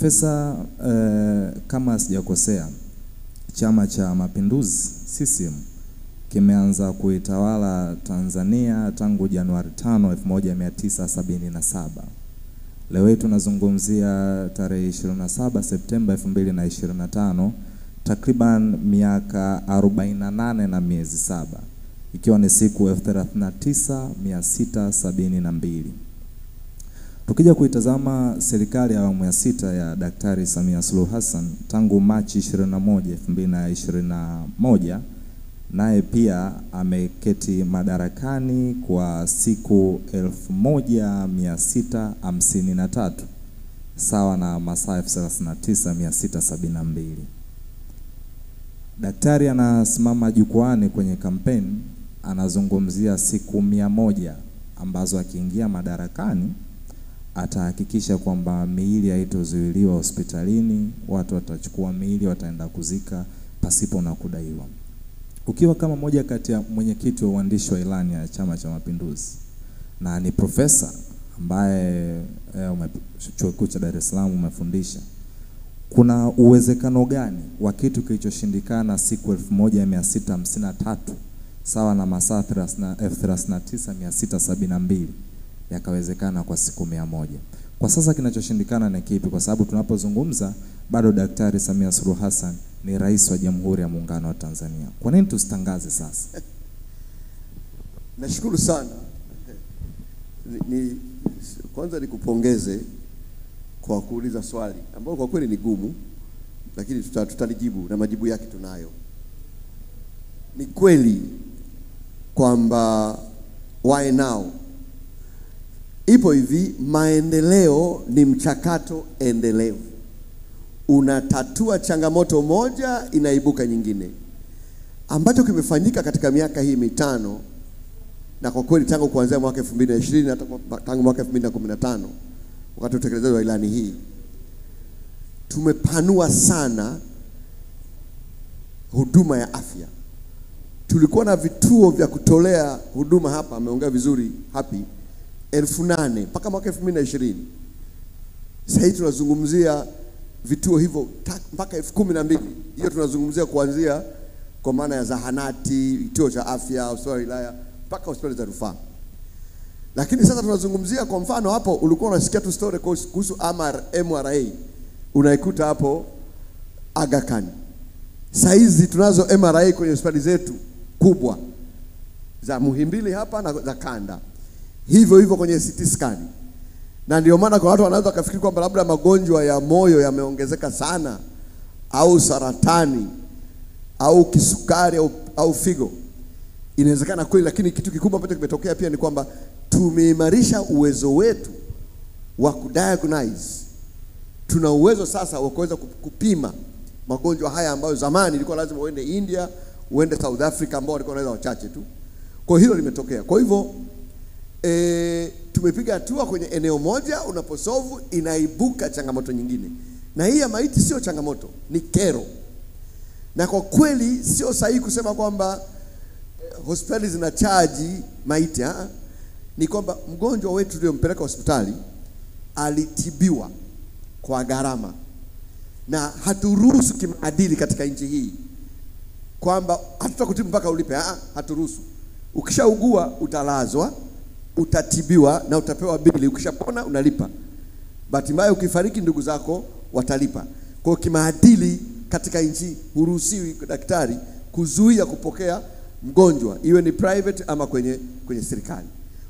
Profesa, kama sijakosea, Chama cha Mapinduzi CCM kimeanza kuitawala Tanzania tangu Januari 5, 1977. Leo hii tunazungumzia tarehe 27 Septemba 2025, takriban miaka 48 na miezi 7, ikiwa ni siku 39672. Tukija kuitazama serikali ya awamu ya 6 ya Daktari Samia Suluhu Hassan tangu Machi 21, 2021, naye pia ameketi madarakani kwa siku 1653, sawa na masaa 39672. Daktari anasimama jukwani kwenye kampeni, anazungumzia siku 100 ambazo akiingia madarakani atahakikisha kwamba miili haitozuiliwa hospitalini, watu watachukua miili wataenda kuzika pasipo na kudaiwa. Ukiwa kama moja kati ya mwenyekiti wa uandishi wa ilani ya Chama cha Mapinduzi na ni profesa ambaye chuo kikuu cha Dar es Salaam umefundisha, kuna uwezekano gani wa kitu kilichoshindikana siku 1653 sawa na masaa 39672 yakawezekana kwa siku 100? Kwa sasa kinachoshindikana ni kipi? Kwa sababu tunapozungumza bado Daktari Samia Suluhu Hassan ni rais wa Jamhuri ya Muungano wa Tanzania. Kwa nini tusitangaze sasa? Nashukuru sana. Kwanza nikupongeze kwa kuuliza swali ambalo kwa kweli ni gumu, lakini tutalijibu na majibu yake tunayo. Ni kweli kwamba why now? Ipo hivi, maendeleo ni mchakato endelevu. Unatatua changamoto moja, inaibuka nyingine. Ambacho kimefanyika katika miaka hii 5, na kwa kweli tangu kuanzia mwaka 2020 hata tangu mwaka 2015 wakati utekelezaji wa ilani hii, tumepanua sana huduma ya afya. Tulikuwa na vituo vya kutolea huduma hapa, ameongea vizuri Happy, 8,000 mpaka mwaka 2020. Sasa hivi tunazungumzia vituo hivyo mpaka 12,000. Hiyo tunazungumzia kuanzia kwa maana ya zahanati, vituo cha afya, hospitali wilaya mpaka hospitali za rufaa. Lakini sasa tunazungumzia, kwa mfano hapo ulikuwa unasikia tu story kuhusu MRA, unaikuta hapo Aga Khan. Sasa hizi tunazo MRA kwenye hospitali zetu kubwa za Muhimbili hapa na za Kanda. Hivyo hivyo kwenye CT scan. Na ndio maana kwa watu wanaweza kufikiri kwamba labda magonjwa ya moyo yameongezeka sana, au saratani, au kisukari, au figo. Inawezekana kweli, lakini kitu kikubwa ambacho kimetokea pia ni kwamba tumeimarisha uwezo wetu wa kudiagnose. Tuna uwezo sasa wa kuweza kupima magonjwa haya ambayo zamani ilikuwa lazima uende India, uende South Africa ambao walikuwa wanaweza wachache tu. Kwa hilo limetokea. Kwa hivyo tumepiga hatua kwenye eneo moja, unaposolve inaibuka changamoto nyingine. Na hii ya maiti sio changamoto, ni kero. Na kwa kweli sio sahihi kusema kwamba hospitali zinachaji maiti. Ni kwamba mgonjwa wetu tuliompeleka hospitali alitibiwa kwa gharama, na haturuhusu kimaadili katika nchi hii kwamba hatutakutibu mpaka ulipe. Haturuhusu. Ukishaugua utalazwa, utatibiwa na utapewa bili, ukishapona unalipa. Bahati mbaya ukifariki ndugu zako watalipa. Kwa kimaadili katika nchi huruhusiwi daktari kuzuia kupokea mgonjwa, iwe ni private ama kwenye serikali.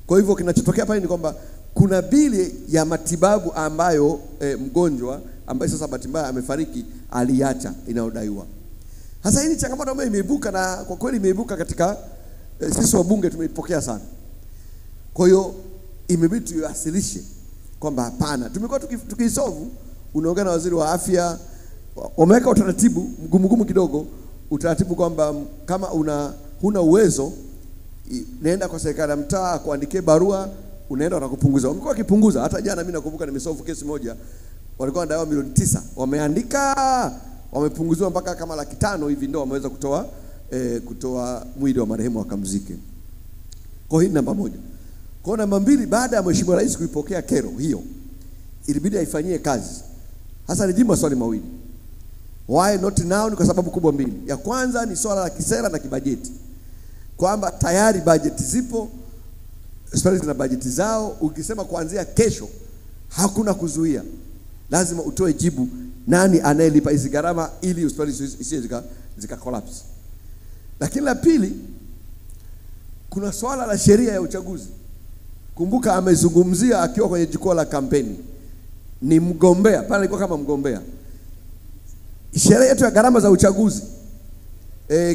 Kwa hivyo kinachotokea pale ni kwamba kuna bili ya matibabu ambayo mgonjwa ambaye sasa bahati mbaya amefariki aliacha inayodaiwa. Sasa hii ni changamoto ambayo imeibuka, na kwa kweli imeibuka katika sisi wabunge tumeipokea sana. Kwa hiyo imebidi tuiwasilishe kwamba hapana, tumekuwa tukisolve. Unaongea na waziri wa afya, wameweka utaratibu mgumu kidogo, utaratibu kwamba kama huna uwezo, nenda kwa serikali ya mtaa kuandikie barua, unaenda watakupunguza. Wamekuwa kipunguza. Hata jana mimi nakumbuka nimesolve kesi moja, walikuwa wanadaiwa milioni 9, wameandika wamepunguziwa mpaka kama 500,000 hivi, ndio wameweza kutoa mwili wa marehemu wakamzike. Kwa hiyo namba 1. Kwa namba 2, baada ya Mheshimiwa Rais kuipokea kero hiyo, ilibidi aifanyie kazi. Hasa nijibu maswali mawili. Why not now? Ni kwa sababu kubwa mbili. Ya kwanza ni swala la kisera na kibajeti, kwamba tayari bajeti zipo, hospitali zina bajeti zao. Ukisema kuanzia kesho hakuna kuzuia, lazima utoe jibu, nani anayelipa hizi gharama ili hospitali isije zika collapse. Lakini la pili, kuna swala la sheria ya uchaguzi. Kumbuka amezungumzia akiwa kwenye jukwaa la kampeni, ni mgombea pale, alikuwa kama mgombea. Sheria yetu ya gharama za uchaguzi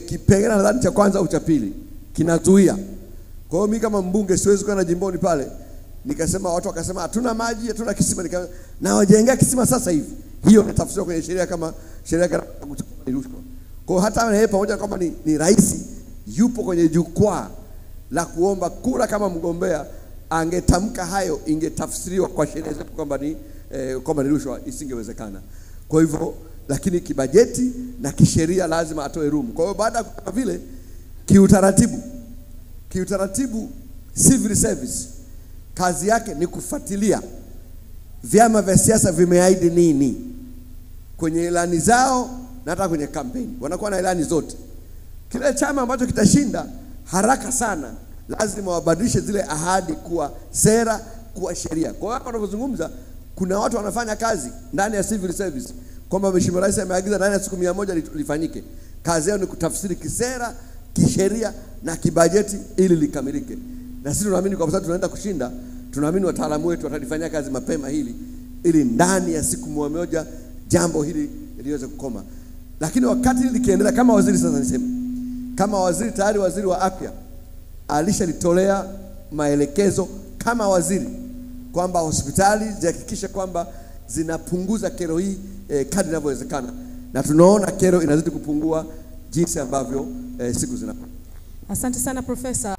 kipengele nadhani cha kwanza au cha pili kinazuia. Kwa hiyo mimi kama mbunge siwezi kwenda jimboni pale nikasema, watu wakasema hatuna maji, hatuna kisima, na wajengea kisima sasa hivi. Hiyo ni tafsiri kwenye sheria kama sheria ya rushwa. Kwa hiyo hata yeye pamoja kama ni rais yupo kwenye jukwaa la kuomba kura kama mgombea, angetamka hayo, ingetafsiriwa kwa sheria zetu kwamba ni rushwa, isingewezekana. Kwa hivyo, lakini kibajeti na kisheria lazima atoe room. Kwa hiyo baada ya vile kiutaratibu civil service kazi yake ni kufuatilia vyama vya siasa vimeahidi nini kwenye ilani zao, na hata kwenye kampeni wanakuwa na ilani zote. Kile chama ambacho kitashinda haraka sana lazima wabadilishe zile ahadi kuwa sera, kuwa sheria. Kwa hiyo hapa tunazungumza, kuna watu wanafanya kazi ndani ya civil service kwamba Mheshimiwa Rais ameagiza ndani ya siku 100 lifanyike. Kazi yao ni kutafsiri kisera, kisheria na kibajeti ili likamilike. Na sisi tunaamini kwa sababu tunaenda kushinda, tunaamini wataalamu wetu watalifanyia kazi mapema hili ili ndani ya siku 100 jambo hili liweze kukoma. Lakini wakati hili likiendelea, kama waziri sasa niseme, kama waziri tayari, waziri wa afya alishalitolewa maelekezo kama waziri kwamba hospitali zihakikishe kwamba zinapunguza kero hii kadri inavyowezekana, na tunaona kero inazidi kupungua jinsi ambavyo siku zinakwenda. Asante sana Profesa.